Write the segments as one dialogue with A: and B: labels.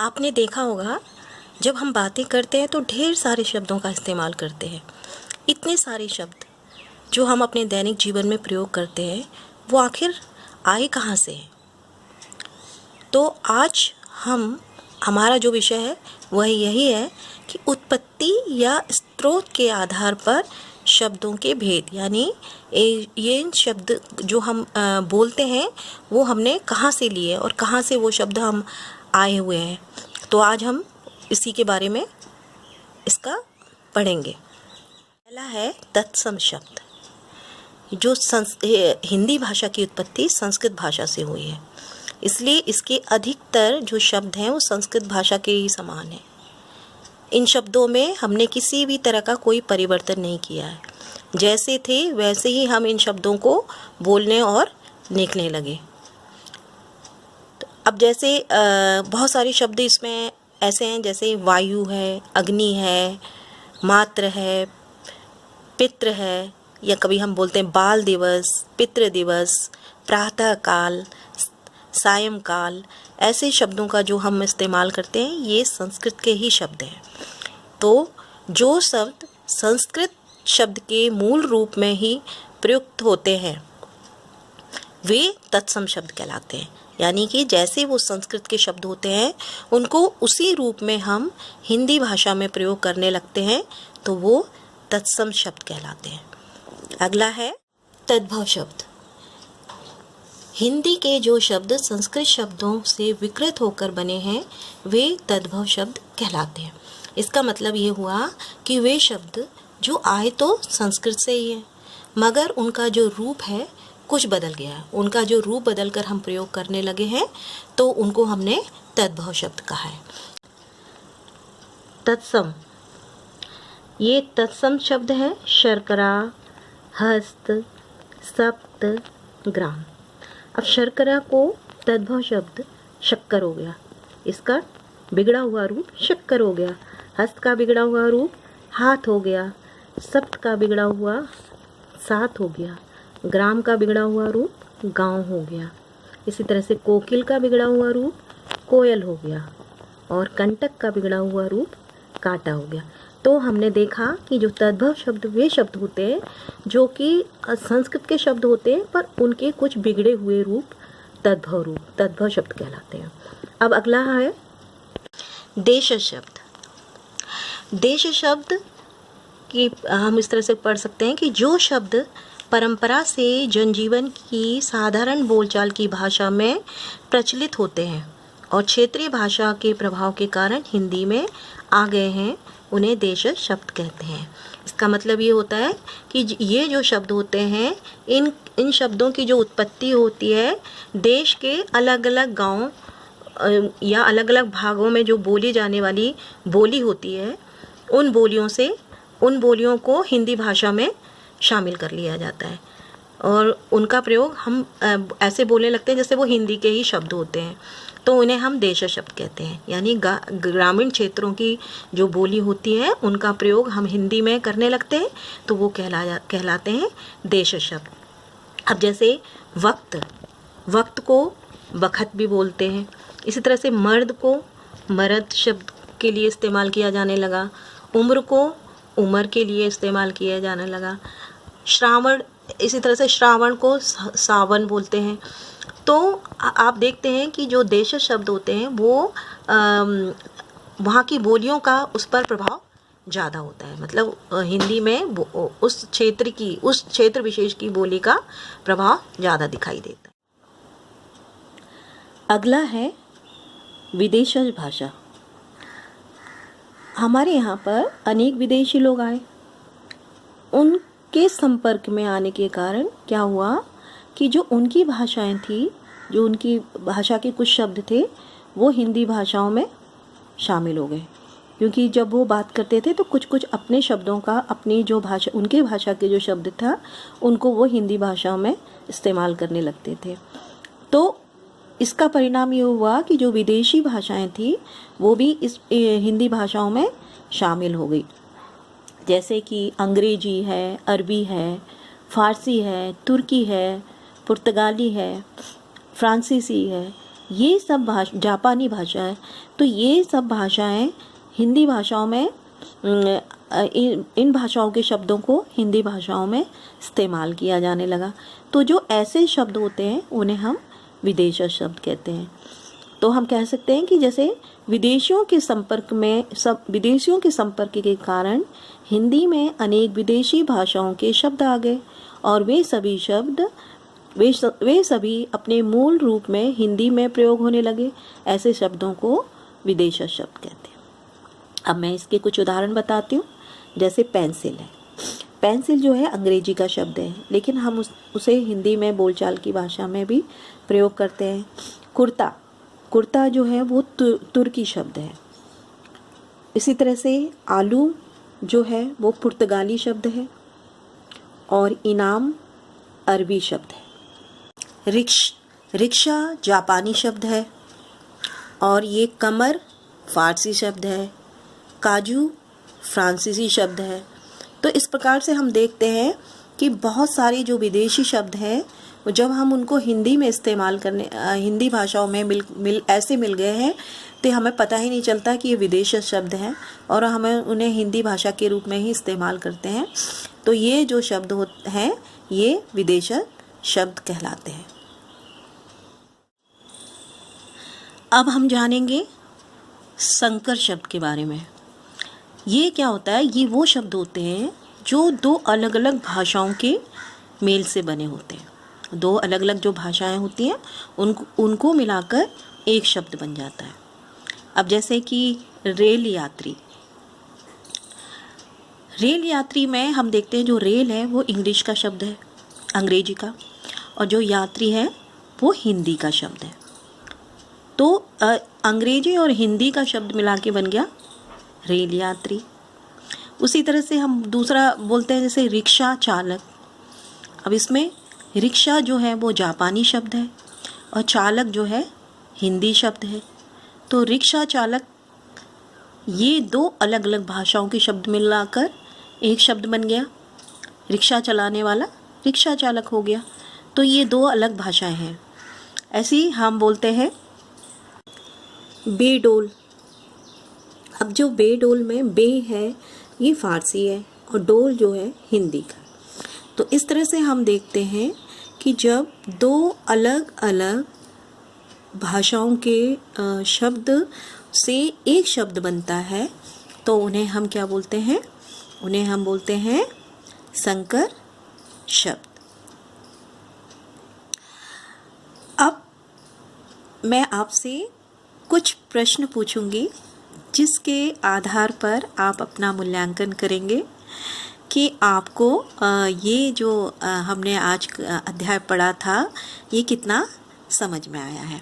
A: आपने देखा होगा जब हम बातें करते हैं तो ढेर सारे शब्दों का इस्तेमाल करते हैं। इतने सारे शब्द जो हम अपने दैनिक जीवन में प्रयोग करते हैं वो आखिर आए कहाँ से हैं? तो आज हमारा जो विषय है वह यही है कि उत्पत्ति या स्रोत के आधार पर शब्दों के भेद, यानी ये शब्द जो हम बोलते हैं वो हमने कहाँ से लिए और कहाँ से वो शब्द हम आए हुए हैं। तो आज हम इसी के बारे में इसका पढ़ेंगे। पहला है तत्सम शब्द, जो हिंदी भाषा की उत्पत्ति संस्कृत भाषा से हुई है, इसलिए इसके अधिकतर जो शब्द हैं वो संस्कृत भाषा के ही समान हैं। इन शब्दों में हमने किसी भी तरह का कोई परिवर्तन नहीं किया है, जैसे थे वैसे ही हम इन शब्दों को बोलने और लिखने लगे। तो अब जैसे बहुत सारे शब्द इसमें ऐसे हैं, जैसे वायु है, अग्नि है, मात्र है, पितृ है, या कभी हम बोलते हैं बाल दिवस, पितृ दिवस, प्रातः काल, सायंकाल। ऐसे शब्दों का जो हम इस्तेमाल करते हैं ये संस्कृत के ही शब्द हैं। तो जो शब्द संस्कृत शब्द के मूल रूप में ही प्रयुक्त होते हैं वे तत्सम शब्द कहलाते हैं, यानी कि जैसे वो संस्कृत के शब्द होते हैं उनको उसी रूप में हम हिंदी भाषा में प्रयोग करने लगते हैं तो वो तत्सम शब्द कहलाते हैं। अगला है तद्भव शब्द। हिंदी के जो शब्द संस्कृत शब्दों से विकृत होकर बने हैं वे तद्भव शब्द कहलाते हैं। इसका मतलब ये हुआ कि वे शब्द जो आए तो संस्कृत से ही है, मगर उनका जो रूप है कुछ बदल गया है। उनका जो रूप बदलकर हम प्रयोग करने लगे हैं तो उनको हमने तद्भव शब्द कहा है। तत्सम, ये तत्सम शब्द है शर्करा, हस्त, सप्त, ग्राम। अब शर्करा को तद्भव शब्द शक्कर हो गया, इसका बिगड़ा हुआ रूप शक्कर हो गया। हस्त का बिगड़ा हुआ रूप हाथ हो गया। सप्त का बिगड़ा हुआ सात हो गया। ग्राम का बिगड़ा हुआ रूप गांव हो गया। इसी तरह से कोकिल का बिगड़ा हुआ रूप कोयल हो गया और कंटक का बिगड़ा हुआ रूप कांटा हो गया। तो हमने देखा कि जो तद्भव शब्द वे शब्द होते हैं जो कि संस्कृत के शब्द होते हैं पर उनके कुछ बिगड़े हुए रूप तद्भव शब्द कहलाते हैं। अब अगला है देश शब्द। देश शब्द की हम इस तरह से पढ़ सकते हैं कि जो शब्द परंपरा से जनजीवन की साधारण बोलचाल की भाषा में प्रचलित होते हैं और क्षेत्रीय भाषा के प्रभाव के कारण हिंदी में आ गए हैं उन्हें देश शब्द कहते हैं। इसका मतलब ये होता है कि ये जो शब्द होते हैं इन शब्दों की जो उत्पत्ति होती है देश के अलग अलग गांव या अलग अलग भागों में जो बोली जाने वाली बोली होती है उन बोलियों को हिंदी भाषा में शामिल कर लिया जाता है और उनका प्रयोग हम ऐसे बोलने लगते हैं जैसे वो हिंदी के ही शब्द होते हैं, तो उन्हें हम देश शब्द कहते हैं। यानी ग्रामीण क्षेत्रों की जो बोली होती है उनका प्रयोग हम हिंदी में करने लगते हैं तो वो कहलाते हैं देश शब्द। अब जैसे वक्त को वक्त भी बोलते हैं। इसी तरह से मर्द को मर्द शब्द के लिए इस्तेमाल किया जाने लगा। उम्र को उम्र के लिए इस्तेमाल किया जाने लगा। श्रावण, इसी तरह से श्रावण को सावन बोलते हैं। तो आप देखते हैं कि जो देश शब्द होते हैं वो वहाँ की बोलियों का उस पर प्रभाव ज़्यादा होता है। मतलब हिंदी में उस क्षेत्र विशेष की बोली का प्रभाव ज़्यादा दिखाई देता है। अगला है विदेशज भाषा। हमारे यहाँ पर अनेक विदेशी लोग आए, उनके संपर्क में आने के कारण क्या हुआ कि जो उनकी भाषाएं थी, जो उनकी भाषा के कुछ शब्द थे वो हिंदी भाषाओं में शामिल हो गए, क्योंकि जब वो बात करते थे तो कुछ अपने शब्दों का अपनी जो भाषा उनके भाषा के जो शब्द था उनको वो हिंदी भाषा में इस्तेमाल करने लगते थे। तो इसका परिणाम ये हुआ कि जो विदेशी भाषाएं थी वो भी इस हिंदी भाषाओं में शामिल हो गई, जैसे कि अंग्रेजी है, अरबी है, फारसी है, तुर्की है, पुर्तगाली है, फ्रांसीसी है, ये सब जापानी भाषा है। तो ये सब भाषाएं हिंदी भाषाओं में इन भाषाओं के शब्दों को हिंदी भाषाओं में इस्तेमाल किया जाने लगा। तो जो ऐसे शब्द होते हैं उन्हें हम विदेशी शब्द कहते हैं। तो हम कह सकते हैं कि जैसे विदेशियों के संपर्क के कारण हिंदी में अनेक विदेशी भाषाओं के शब्द आ गए और वे सभी अपने मूल रूप में हिंदी में प्रयोग होने लगे। ऐसे शब्दों को विदेशी शब्द कहते हैं। अब मैं इसके कुछ उदाहरण बताती हूँ। जैसे पेंसिल है। पेंसिल जो है अंग्रेजी का शब्द है, लेकिन हम उसे हिंदी में बोलचाल की भाषा में भी प्रयोग करते हैं। कुर्ता जो है वो तुर्की शब्द है। इसी तरह से आलू जो है वो पुर्तगाली शब्द है और इनाम अरबी शब्द है। रिक्शा जापानी शब्द है और ये कमर फारसी शब्द है। काजू फ्रांसीसी शब्द है। तो इस प्रकार से हम देखते हैं कि बहुत सारे जो विदेशी शब्द हैं जब हम उनको हिंदी में इस्तेमाल करने हिंदी भाषाओं में ऐसे मिल गए हैं तो हमें पता ही नहीं चलता कि ये विदेशी शब्द हैं और हमें उन्हें हिंदी भाषा के रूप में ही इस्तेमाल करते हैं। तो ये जो शब्द हैं ये विदेशी शब्द कहलाते हैं। अब हम जानेंगे संकर शब्द के बारे में। ये क्या होता है? ये वो शब्द होते हैं जो दो अलग अलग भाषाओं के मेल से बने होते हैं। दो अलग अलग जो भाषाएं होती हैं उनको मिलाकर एक शब्द बन जाता है। अब जैसे कि रेल यात्री में हम देखते हैं जो रेल है वो इंग्लिश का शब्द है, अंग्रेजी का, और जो यात्री है वो हिंदी का शब्द है। तो अंग्रेजी और हिंदी का शब्द मिला के बन गया रेल यात्री। उसी तरह से हम दूसरा बोलते हैं जैसे रिक्शा चालक। अब इसमें रिक्शा जो है वो जापानी शब्द है और चालक जो है हिंदी शब्द है। तो रिक्शा चालक ये दो अलग अलग भाषाओं के शब्द मिलाकर एक शब्द बन गया। रिक्शा चलाने वाला रिक्शा चालक हो गया। तो ये दो अलग भाषाएं हैं। ऐसे ही हम बोलते हैं बेडोल। अब जो बेडोल में बे है ये फारसी है और डोल जो है हिंदी का। तो इस तरह से हम देखते हैं कि जब दो अलग अलग भाषाओं के शब्द से एक शब्द बनता है तो उन्हें हम क्या बोलते हैं? उन्हें हम बोलते हैं संकर शब्द। अब मैं आपसे कुछ प्रश्न पूछूंगी जिसके आधार पर आप अपना मूल्यांकन करेंगे कि आपको ये जो हमने आज अध्याय पढ़ा था ये कितना समझ में आया है।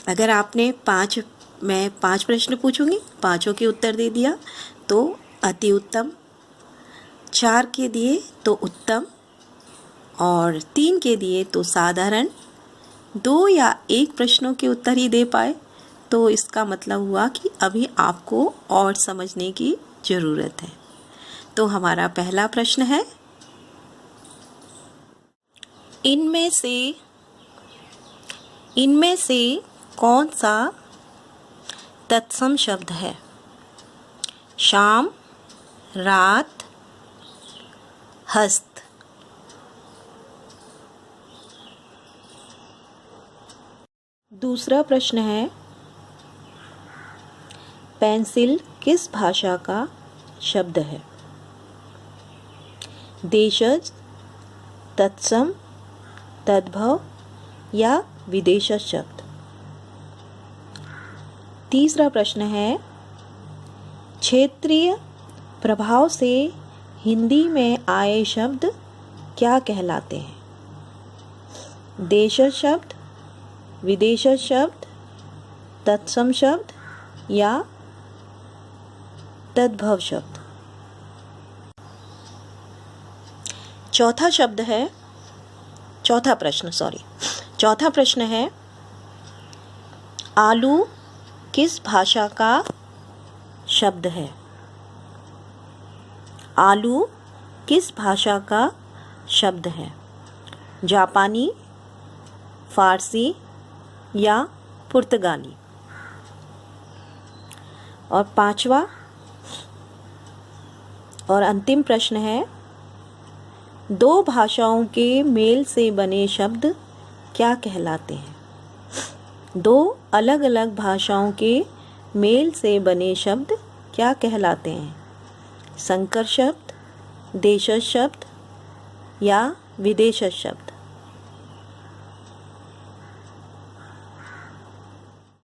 A: अगर आपने मैं पाँच प्रश्न पूछूंगी, पाँचों के उत्तर दे दिया तो अति उत्तम, 4 के दिए तो उत्तम और 3 के दिए तो साधारण, 2 या 1 प्रश्नों के उत्तर ही दे पाए तो इसका मतलब हुआ कि अभी आपको और समझने की ज़रूरत है। तो हमारा पहला प्रश्न है, इनमें से कौन सा तत्सम शब्द है? शाम, रात, हस्त। दूसरा प्रश्न है, पेंसिल किस भाषा का शब्द है? देशज, तत्सम, तद्भव या विदेशज शब्द। तीसरा प्रश्न है, क्षेत्रीय प्रभाव से हिंदी में आए शब्द क्या कहलाते हैं? देशज शब्द, विदेशज शब्द, तत्सम शब्द या तद्भव शब्द। चौथा प्रश्न है, आलू किस भाषा का शब्द है? आलू किस भाषा का शब्द है? जापानी, फारसी या पुर्तगाली। और 5वां और अंतिम प्रश्न है, 2 भाषाओं के मेल से बने शब्द क्या कहलाते हैं? 2 अलग अलग भाषाओं के मेल से बने शब्द क्या कहलाते हैं? संकर शब्द, देशज शब्द या विदेशज शब्द?